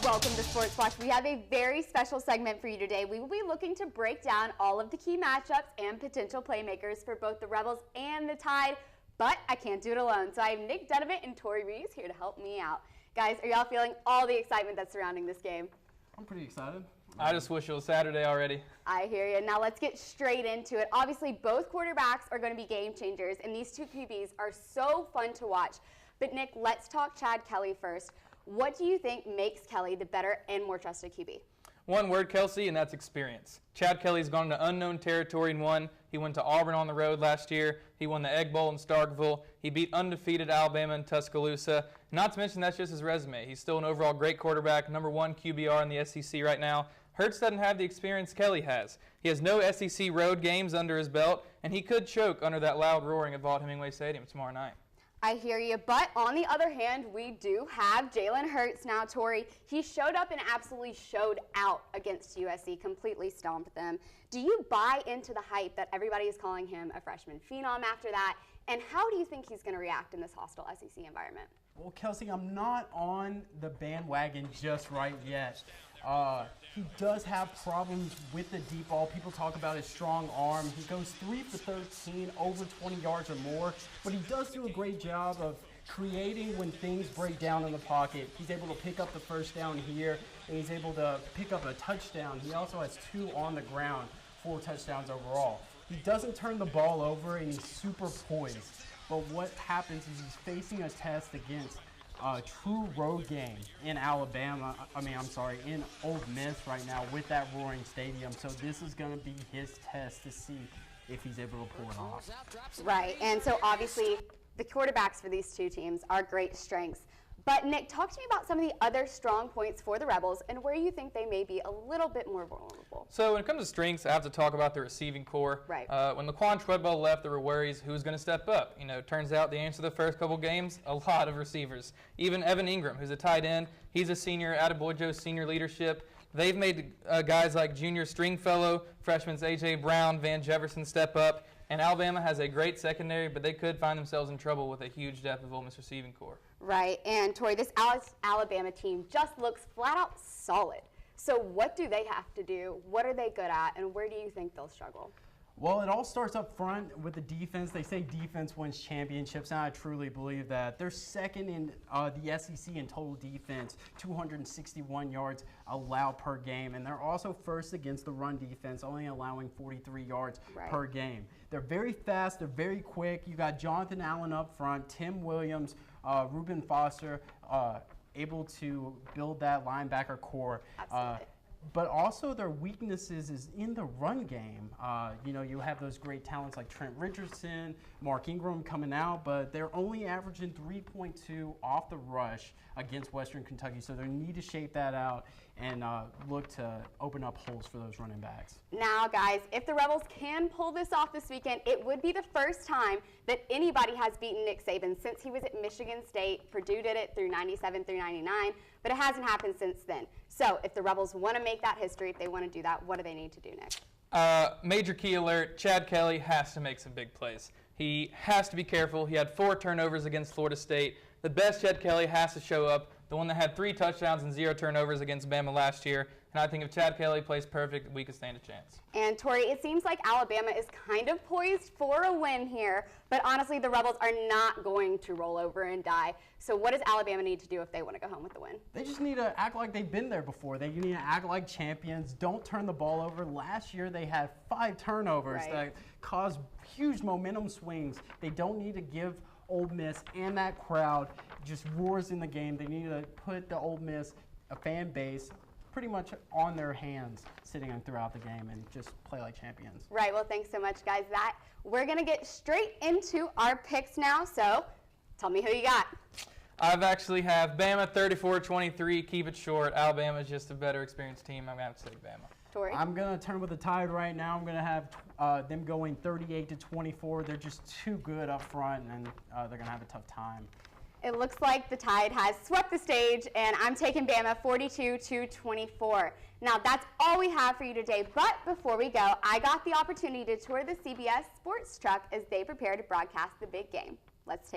Welcome to Sports Watch. We have a very special segment for you today. We will be looking to break down all of the key matchups and potential playmakers for both the Rebels and the Tide, but I can't do it alone. So I have Nick Donovan and Tori Reeves here to help me out. Guys, are y'all feeling all the excitement that's surrounding this game? I'm pretty excited. I just wish it was Saturday already. I hear you. Now let's get straight into it. Obviously, both quarterbacks are going to be game changers, and these two QBs are so fun to watch. But Nick, let's talk Chad Kelly first. What do you think makes Kelly the better and more trusted QB? One word, Kelsey, and that's experience. Chad Kelly's gone to unknown territory and won. He went to Auburn on the road last year. He won the Egg Bowl in Starkville. He beat undefeated Alabama in Tuscaloosa. Not to mention, that's just his resume. He's still an overall great quarterback, #1 QBR in the SEC right now. Hurts doesn't have the experience Kelly has. He has no SEC road games under his belt, and he could choke under that loud roaring at Vaught-Hemingway Stadium tomorrow night. I hear you, but on the other hand, we do have Jalen Hurts now, Tori. He showed up and absolutely showed out against USC, completely stomped them. Do you buy into the hype that everybody is calling him a freshman phenom after that? And how do you think he's going to react in this hostile SEC environment? Well, Kelsey, I'm not on the bandwagon just right yet. He does have problems with the deep ball. People talk about his strong arm. He goes 3 for 13, over 20 yards or more. But he does do a great job of creating when things break down in the pocket. He's able to pick up the first down here, and he's able to pick up a touchdown. He also has 2 on the ground, 4 touchdowns overall. He doesn't turn the ball over, and he's super poised. But what happens is he's facing a test against a true road game in in Ole Miss right now with that roaring stadium. So this is going to be his test to see if he's able to pull it off. Right, and so obviously the quarterbacks for these two teams are great strengths. But Nick, talk to me about some of the other strong points for the Rebels and where you think they may be a little bit more vulnerable. So when it comes to strengths, I have to talk about the receiving core. Right. When Laquan Treadwell left, there were worries who's going to step up. You know, turns out the answer to the first couple games, a lot of receivers. Even Evan Ingram, who's a tight end, he's a senior, Attaboy Joe's senior leadership. They've made guys like junior Stringfellow, freshmen A.J. Brown, Van Jefferson step up. And Alabama has a great secondary, but they could find themselves in trouble with a huge depth of Ole Miss receiving core. Right, and Tori, this Alabama team just looks flat out solid. So what do they have to do? What are they good at? And where do you think they'll struggle? Well, it all starts up front with the defense. They say defense wins championships, and I truly believe that. They're second in the SEC in total defense, 261 yards allowed per game, and they're also first against the run defense, only allowing 43 yards per game. They're very fast. They're very quick. You got Jonathan Allen up front, Tim Williams, Reuben Foster, able to build that linebacker core. Absolutely. But also their weaknesses is in the run game. You have those great talents like Trent Richardson, Mark Ingram coming out, but they're only averaging 3.2 off the rush against Western Kentucky. So they need to shape that out and look to open up holes for those running backs. Now, guys, if the Rebels can pull this off this weekend, it would be the first time that anybody has beaten Nick Saban since he was at Michigan State. Purdue did it through 97 through 99, but it hasn't happened since then. So if the Rebels want to make that history, if they want to do that, what do they need to do next? Major key alert, Chad Kelly has to make some big plays. He has to be careful. He had 4 turnovers against Florida State. The best Chad Kelly has to show up, the one that had 3 touchdowns and 0 turnovers against Bama last year. And I think if Chad Kelly plays perfect, we could stand a chance. And Tori, it seems like Alabama is kind of poised for a win here, but honestly, the Rebels are not going to roll over and die. So what does Alabama need to do if they want to go home with the win? They just need to act like they've been there before. They need to act like champions. Don't turn the ball over. Last year, they had 5 turnovers that caused huge momentum swings. They don't need to give Ole Miss and that crowd just roars in the game. They need to put the Ole Miss fan base pretty much on their hands sitting throughout the game and just play like champions. Right. Well, thanks so much, guys. We're going to get straight into our picks now. So tell me who you got. I've actually have Bama 34-23. Keep it short. Alabama's just a better experienced team. I'm going to have to take Bama. Tori? I'm going to turn with the Tide right now. I'm going to have them going 38-24. They're just too good up front, and they're going to have a tough time. It looks like the Tide has swept the stage, and I'm taking Bama 42-24. Now, that's all we have for you today, but before we go, I got the opportunity to tour the CBS Sports truck as they prepare to broadcast the big game. Let's take